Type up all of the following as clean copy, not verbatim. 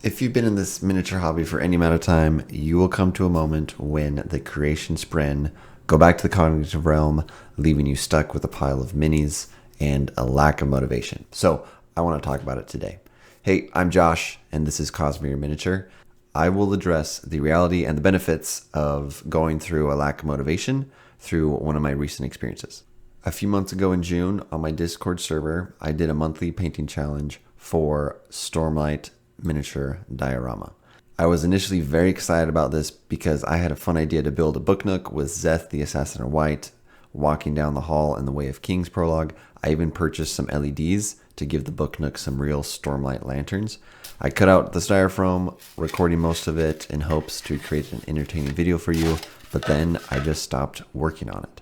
If you've been in this miniature hobby for any amount of time, you will come to a moment when the Creationspren go back to the cognitive realm, leaving you stuck with a pile of minis and a lack of motivation. So I want to talk about it today. Hey, I'm Josh, and this is Cosmere Miniature. I will address the reality and the benefits of going through a lack of motivation through one of my recent experiences. A few months ago in June, on my Discord server, I did a monthly painting challenge for Stormlight Miniature Diorama. I was initially very excited about this because I had a fun idea to build a book nook with Zeth the Assassin in White walking down the hall in the Way of Kings prologue. I even purchased some LEDs to give the book nook some real Stormlight lanterns. I cut out the styrofoam, recording most of it in hopes to create an entertaining video for you, but then I just stopped working on it.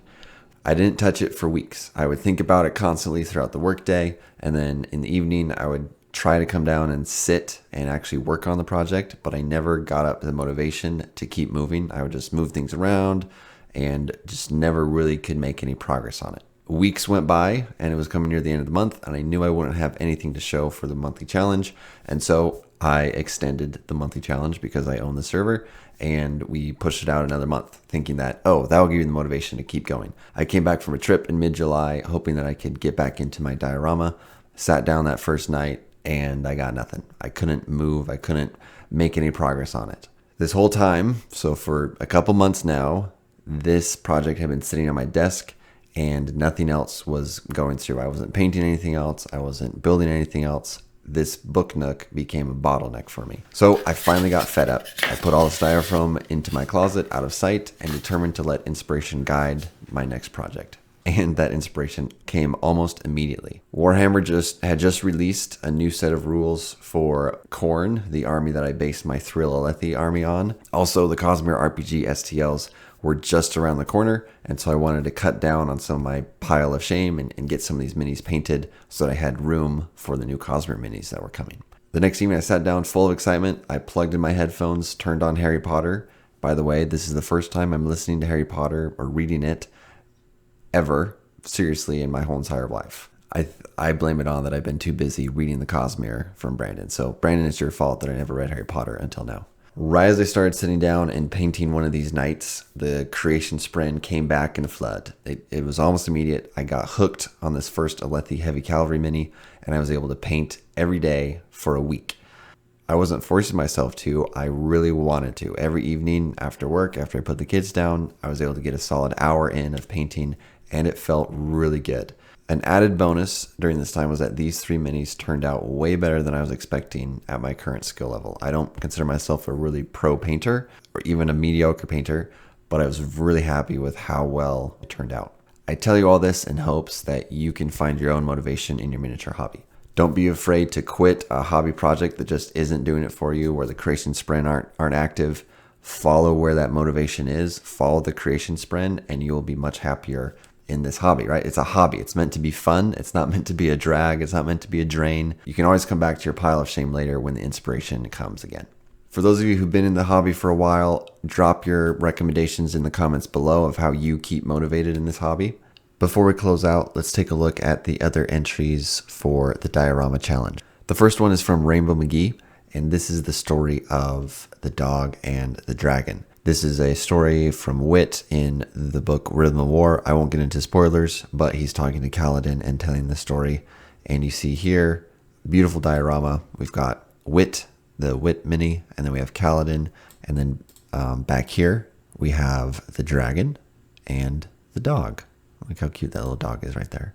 I didn't touch it for weeks. I would think about it constantly throughout the workday, and then in the evening I would try to come down and sit and actually work on the project, but I never got up the motivation to keep moving. I would just move things around and just never really could make any progress on it. Weeks went by and it was coming near the end of the month, and I knew I wouldn't have anything to show for the monthly challenge. And so I extended the monthly challenge because I own the server, and we pushed it out another month thinking that, that will give you the motivation to keep going. I came back from a trip in mid-July hoping that I could get back into my diorama, sat down that first night, and I got nothing. I couldn't move. I couldn't make any progress on it. This whole time, so for a couple months now, this project had been sitting on my desk and nothing else was going through. I wasn't painting anything else. I wasn't building anything else. This book nook became a bottleneck for me. So I finally got fed up. I put all the styrofoam into my closet out of sight and determined to let inspiration guide my next project. And that inspiration came almost immediately. Warhammer had just released a new set of rules for Khorne, the army that I based my Thrill Alethi army on. Also, the Cosmere RPG STLs were just around the corner, and so I wanted to cut down on some of my pile of shame and get some of these minis painted so that I had room for the new Cosmere minis that were coming. The next evening I sat down full of excitement. I plugged in my headphones, turned on Harry Potter. By the way, this is the first time I'm listening to Harry Potter or reading it ever, seriously, in my whole entire life. I blame it on that I've been too busy reading the Cosmere from Brandon. So Brandon, it's your fault that I never read Harry Potter until now. Right as I started sitting down and painting one of these nights, the Creationspren came back in a flood. It was almost immediate. I got hooked on this first Alethi Heavy Cavalry mini, and I was able to paint every day for a week. I wasn't forcing myself to. I really wanted to. Every evening after work, after I put the kids down, I was able to get a solid hour in of painting, and it felt really good. An added bonus during this time was that these 3 minis turned out way better than I was expecting at my current skill level. I don't consider myself a really pro painter or even a mediocre painter, but I was really happy with how well it turned out. I tell you all this in hopes that you can find your own motivation in your miniature hobby. Don't be afraid to quit a hobby project that just isn't doing it for you, where the Creationspren aren't active. Follow where that motivation is. Follow the Creationspren, and you will be much happier in this hobby, right? It's a hobby. It's meant to be fun. It's not meant to be a drag. It's not meant to be a drain. You can always come back to your pile of shame later when the inspiration comes again. For those of you who've been in the hobby for a while, drop your recommendations in the comments below of how you keep motivated in this hobby. Before we close out, let's take a look at the other entries for the Diorama Challenge. The first one is from Rainbow McGee, and this is the story of the dog and the dragon. This is a story from Wit in the book Rhythm of War. I won't get into spoilers, but he's talking to Kaladin and telling the story. And you see here, beautiful diorama. We've got Wit, the Wit mini, and then we have Kaladin. And then back here, we have the dragon and the dog. Look how cute that little dog is right there.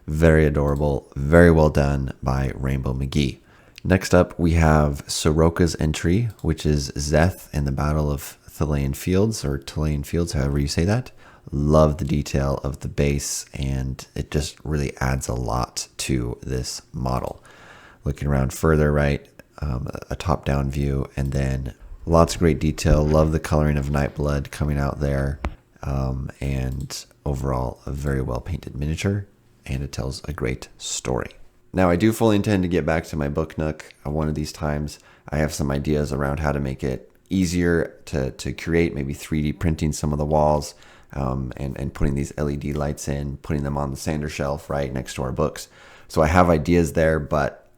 Very adorable, very well done by Rainbow McGee. Next up, we have Soroka's entry, which is Zeth in the Battle of Thalian Fields, or Thalian Fields, however you say that. Love the detail of the base, and it just really adds a lot to this model. Looking around further, right, a top-down view, and then lots of great detail. Love the coloring of Nightblood coming out there, and overall a very well-painted miniature, and it tells a great story. Now, I do fully intend to get back to my book nook one of these times. I have some ideas around how to make it easier to create, maybe 3D printing some of the walls, and putting these LED lights in, putting them on the sander shelf right next to our books. So I have ideas there, but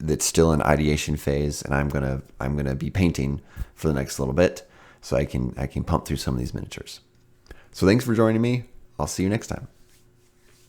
that's still in ideation phase, and I'm gonna be painting for the next little bit, so I can pump through some of these miniatures. So thanks for joining me. I'll see you next time.